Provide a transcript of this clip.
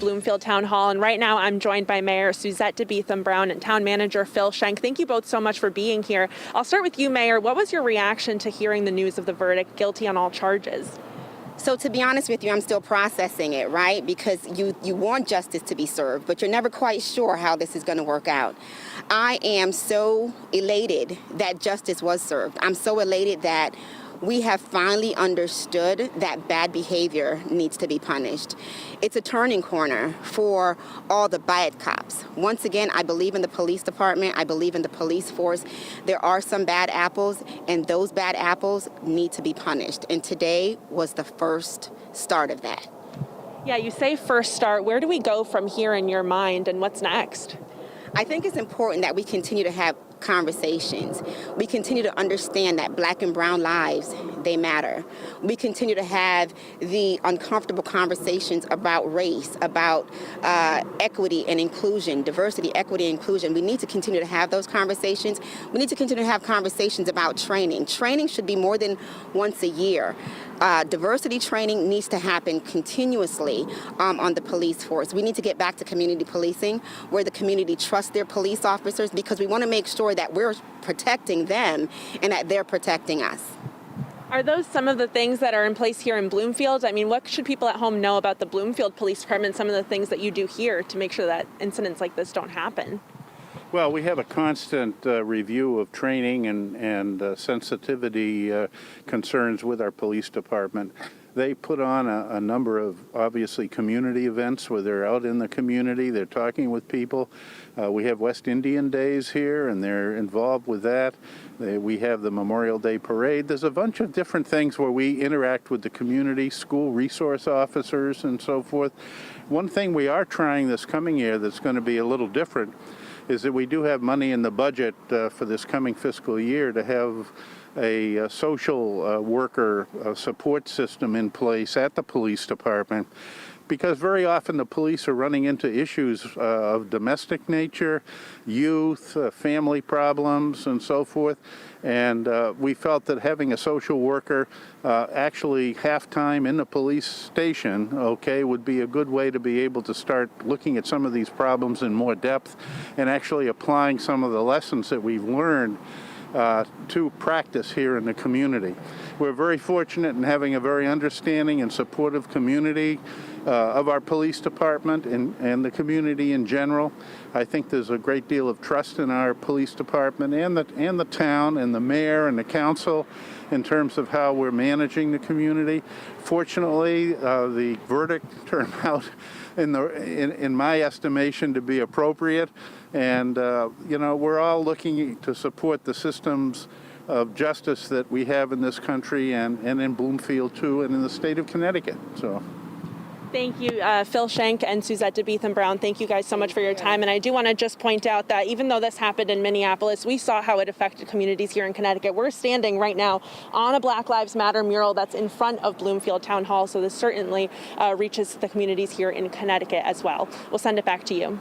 Bloomfield Town Hall, and right now I'm joined by Mayor Suzette DeBeatham-BROWN and Town Manager Phil Schenk. Thank you both so much for being here. I'll start with you, Mayor. What was your reaction to hearing the news of the verdict, guilty on all charges? So to be honest with you, I'm still processing it, right? Because you want justice to be served, but you're never quite sure how this is going to work out. I am so elated that justice was served. I'm so elated that we have finally understood that bad behavior needs to be punished. It's a turning corner for all the bad cops. Once again, I believe in the police department. I believe in the police force. There are some bad apples, and those bad apples need to be punished. And today was the first start of that. Yeah, you say first start. Where do we go from here in your mind, and what's next? I think it's important that we continue to have conversations. We continue to understand that Black and brown lives, they matter. We continue to have the uncomfortable conversations about race, about equity and inclusion, diversity, equity, and inclusion. We need to continue to have those conversations. We need to continue to have conversations about training. Training should be more than once a year. Diversity training needs to happen continuously on the police force. We need to get back to community policing, where the community trusts their police officers, because we want to make sure that we're protecting them and that they're protecting us. Are those some of the things that are in place here in Bloomfield? I mean, what should people at home know about the Bloomfield Police Department, some of the things that you do here to make sure that incidents like this don't happen? Well, we have a constant review of training and sensitivity concerns with our police department. They put on a number of, obviously, community events where they're out in the community, they're talking with people. We have West Indian Days here, and they're involved with that. We have the Memorial Day Parade. There's a bunch of different things where we interact with the community, school resource officers, and so forth. One thing we are trying this coming year that's going to be a little different is that we do have money in the budget for this coming fiscal year to have a social worker support system in place at the police department, because very often the police are running into issues of domestic nature, youth, family problems, and so forth. And we felt that having a social worker actually half-time in the police station, would be a good way to be able to start looking at some of these problems in more depth and actually applying some of the lessons that we've learned to practice here in the community. We're very fortunate in having a very understanding and supportive community of our police department and the community in general. I think there's a great deal of trust in our police department and the town and the mayor and the council in terms of how we're managing the community. Fortunately, the verdict turned out, in my estimation, to be appropriate. And, we're all looking to support the systems of justice that we have in this country and in Bloomfield, too, and in the state of Connecticut. So. Thank you, Phil Schenk and Suzette DeBeatham-BROWN. Thank you guys so much for your time. And I do want to just point out that even though this happened in Minneapolis, we saw how it affected communities here in Connecticut. We're standing right now on a Black Lives Matter mural that's in front of Bloomfield Town Hall. So this certainly reaches the communities here in Connecticut as well. We'll send it back to you.